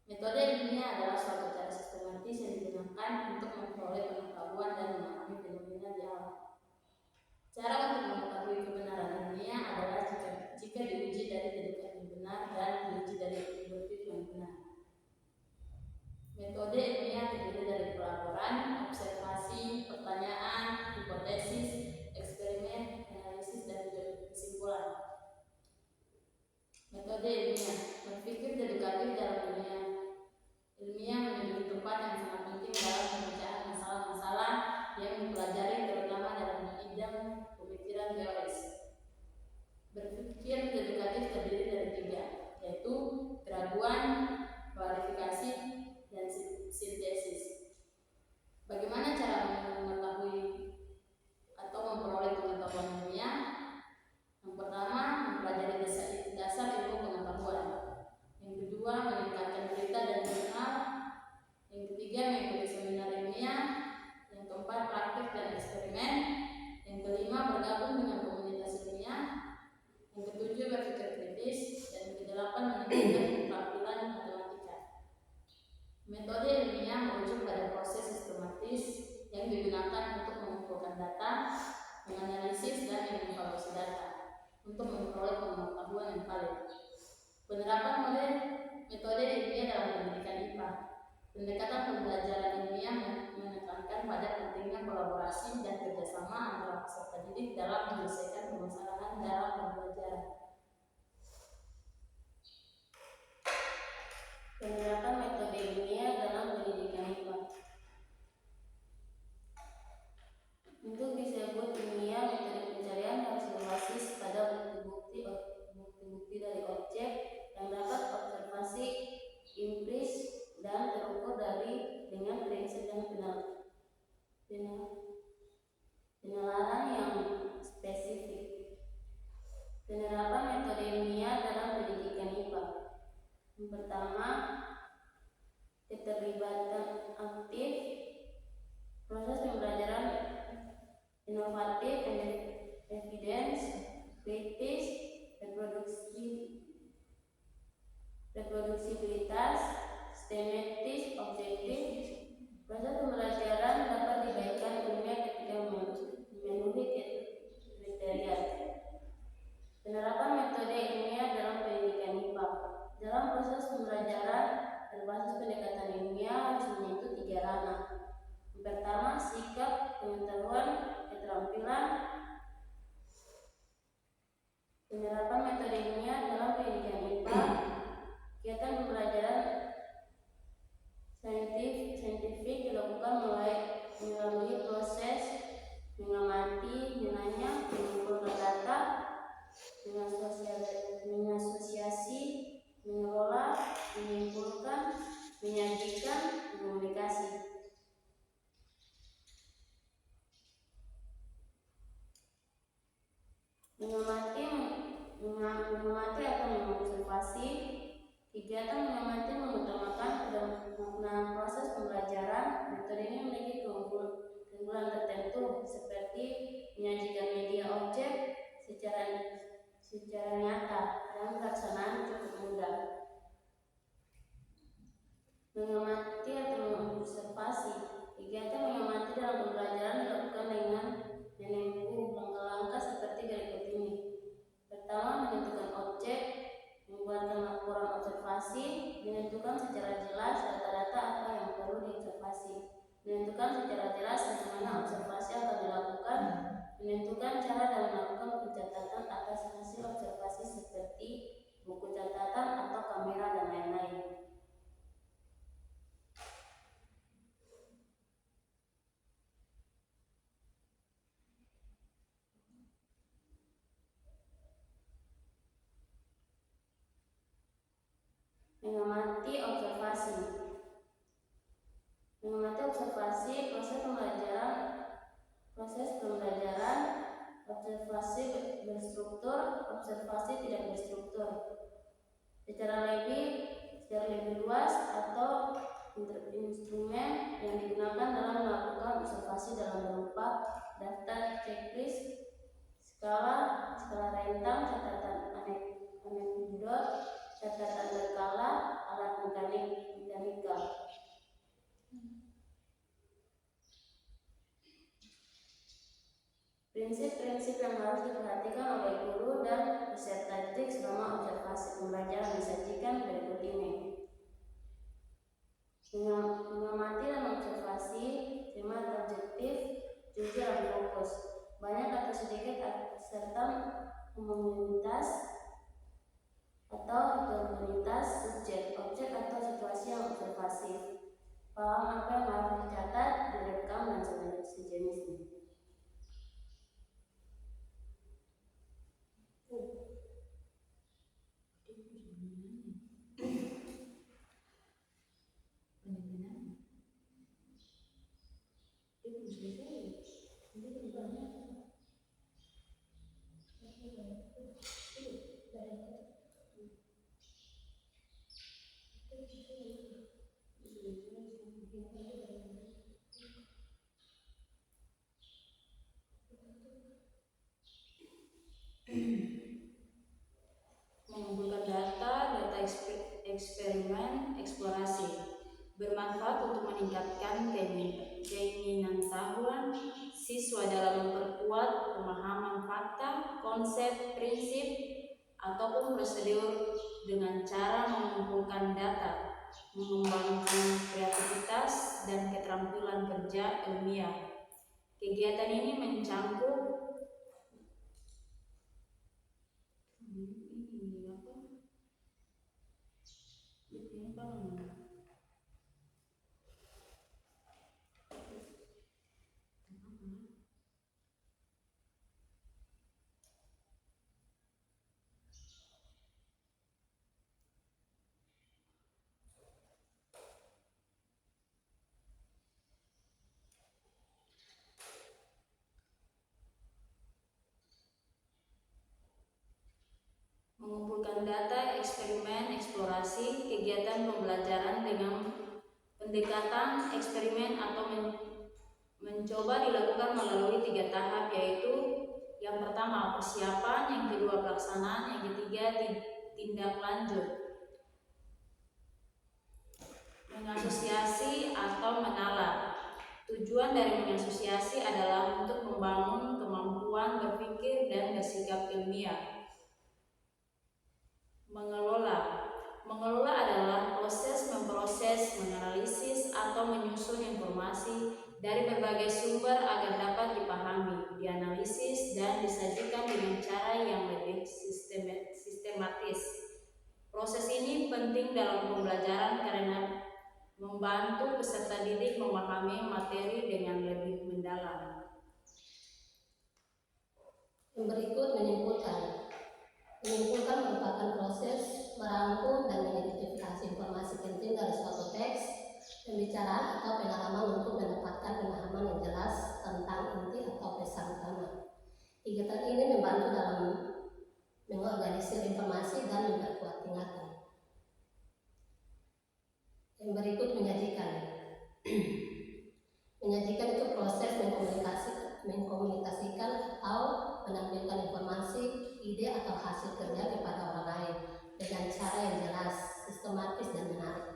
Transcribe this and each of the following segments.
Metode ilmiah adalah suatu cara sistematis yang digunakan untuk memperoleh pengetahuan dan memahami fenomena di alam. Cara untuk mengetahui kebenaran ilmiah adalah jika diuji dari predikat yang benar dan diuji dari hipotesa yang benar. Metode ilmiah terdiri dari pelaporan, observasi, pertanyaan, hipotesis, eksperimen, analisis, dan kesimpulan. Metode ilmiah berpikir deduktif dalam ilmiah. Ilmiah menjadi tempat yang sangat penting dalam pemecahan masalah-masalah yang dipelajari, terutama dalam bidang pemikiran teoris. Berpikir deduktif terdiri dari 3, yaitu keraguan, klarifikasi, dan sintesis. Bagaimana cara mengetahui atau memperoleh pengetahuan ilmiah? Yang pertama, mempelajari dasar ilmu pengetahuan. Yang kedua, meningkatkan berita dan jurnal. Yang ketiga, mengikuti seminar ilmiah. Yang keempat, praktik dan eksperimen. Yang kelima, bergabung dengan komunitas ilmiah. Yang ketujuh, berpikir kritis. Dan yang kedelapan, meningkatkan keterampilan matematika. Metode ilmiah merujuk pada proses sistematis yang digunakan untuk mengumpulkan data, menganalisis, dan mengevaluasi data untuk memperoleh pengetahuan yang valid. Penerapan metode ilmiah dalam pendidikan IPA. Pendekatan pembelajaran ilmiah menekankan pada pentingnya kolaborasi dan kerjasama antara peserta didik dalam menyelesaikan permasalahan dalam pembelajaran. Penerapan metode ilmiah dalam pendidikan IPA. Untuk disebut ilmiah, metode pencarian harus berbasis pada bukti-bukti dari objek yang dapat observasi, empiris, dan terukur dengan prinsip dan penalaran yang spesifik. Penerapan metode ilmiah dalam pendidikan IPA. Yang pertama, keterlibatan aktif, proses pembelajaran inovatif, evidence, kritis, reproduksibilitas, sistematis, objektif. Proses pembelajaran dapat dikaitkan ilmiah ketika memenuhi kriteria. Penerapan metode ilmiah dalam pendidikan IPA. Dalam proses pembelajaran berbasis pendekatan ilmiah harus menyentuh 3 ranah. Yang pertama, sikap, pengetahuan, keterampilan. Penerapan metode ilmiah dalam pendidikan IPA. Kegiatan pembelajaran saintifik dilakukan melalui proses mengamati, menanya, mengumpulkan data, mengasosiasi, mengelola, menyimpulkan, menyajikan, komunikasi. Mengamati atau mengobservasi. Kegiatan mengamati mengutamakan pemaknaan proses pembelajaran. Metode ini memiliki keunggulan tertentu seperti menyajikan media objek secara nyata dan pelaksanaan cukup mudah. Mengamati atau mengobservasi. Kegiatan mengamati dalam pembelajaran dilakukan dengan menempuh langkah-langkah seperti berikut ini. Pertama, menentukan objek, membuatkan laporan observasi, menentukan secara jelas data-data apa yang perlu diobservasi, menentukan secara jelas bagaimana observasi akan dilakukan, menentukan cara dalam melakukan pencatatan atas hasil observasi seperti buku catatan atau kamera dan lain-lain. Mengamati observasi. Mengamati observasi, proses pembelajaran, observasi berstruktur, observasi tidak berstruktur. Secara lebih luas atau instrumen yang digunakan dalam melakukan observasi dalam berupa daftar, checklist, skala rentang, catatan anekdot, catatan berkala, alat mekanik matematika. Prinsip-prinsip yang harus diperhatikan oleh guru dan peserta didik selama observasi pembelajaran disajikan berikut ini. Mengamati dan observasi, cermat objektif, jujur dan fokus. Banyak atau sedikit serta homogenitas atau heterogenitas subjek, objek atau situasi yang observasi. Paham apa yang harus dicatat, direkam dan sejenisnya. Mengumpulkan data eksperimen, eksplorasi bermanfaat untuk meningkatkan keingintahuan siswa dalam memperkuat pemahaman fakta, konsep, prinsip, ataupun prosedur dengan cara mengumpulkan data, mengembangkan kreativitas dan keterampilan kerja ilmiah. Kegiatan ini mencakup mengumpulkan data, eksperimen, eksplorasi, kegiatan pembelajaran dengan pendekatan eksperimen atau mencoba dilakukan melalui 3 tahap, yaitu yang pertama persiapan, yang kedua pelaksanaan, yang ketiga tindak lanjut. Mengasosiasi atau menalar. Tujuan dari mengasosiasi adalah untuk membangun kemampuan berpikir dan bersikap ilmiah. Mengelola adalah proses memproses, menganalisis, atau menyusun informasi dari berbagai sumber agar dapat dipahami, dianalisis, dan disajikan dengan cara yang lebih sistematis. Proses ini penting dalam pembelajaran karena membantu peserta didik memahami materi dengan lebih mendalam. Yang berikut menyimpulkan. Menyimpulkan merupakan proses merangkum dan mengidentifikasi informasi penting dari suatu teks, pembicaraan atau pengalaman untuk mendapatkan pemahaman yang jelas tentang inti atau pesan utama. Kegiatan ini membantu dalam mengorganisir informasi dan memperkuat ingatan. Yang berikut menyajikan. Menyajikan itu proses mengkomunikasikan atau menampilkan informasi, ide atau hasil kerja kepada orang lain dengan cara yang jelas, sistematis dan menarik.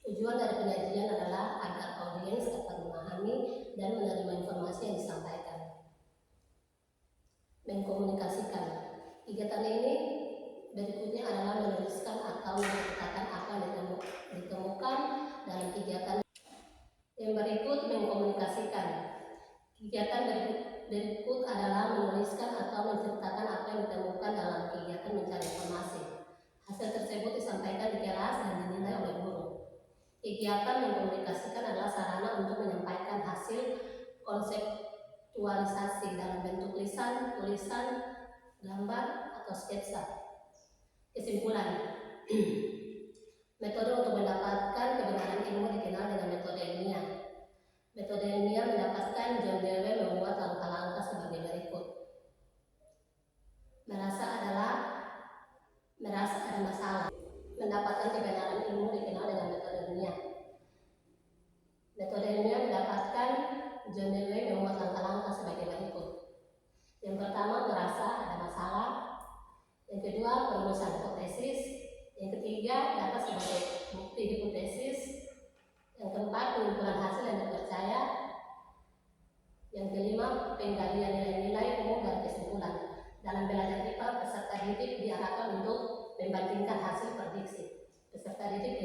Tujuan dari penyajian adalah agar audiens dapat memahami dan menerima informasi yang disampaikan. Mengkomunikasikan. Kegiatan ini berikutnya adalah menuliskan atau menceritakan apa yang ditemukan dalam kegiatan. Yang berikut mengkomunikasikan. Kegiatan berikut adalah menuliskan atau menceritakan apa yang ditemukan dalam kegiatan mencari informasi. Hasil tersebut disampaikan di kelas dan dinilai oleh guru. Kegiatan mengkomunikasikan adalah sarana untuk menyampaikan hasil konseptualisasi dalam bentuk lisan, tulisan, gambar, atau sketsa. Kesimpulan. Metode untuk mendapatkan kebenaran ilmu dikenal dengan metode ilmiah. Metode ilmiah mendapatkan John Dewey membuat langkah-langkah sebagai berikut. Merasa ada masalah. Mendapatkan kebenaran ilmu dikenal dengan metode ilmiah. Metode ilmiah mendapatkan John Dewey membuat langkah-langkah sebagai berikut. Yang pertama, merasa ada masalah. Yang kedua, perumusan hipotesis. Yang ketiga, data sebagai bukti hipotesis. penggalian nilai-nilai umum dan kesimpulan. Dalam belajar IPA, peserta didik diarahkan untuk membandingkan hasil prediksi. Peserta didik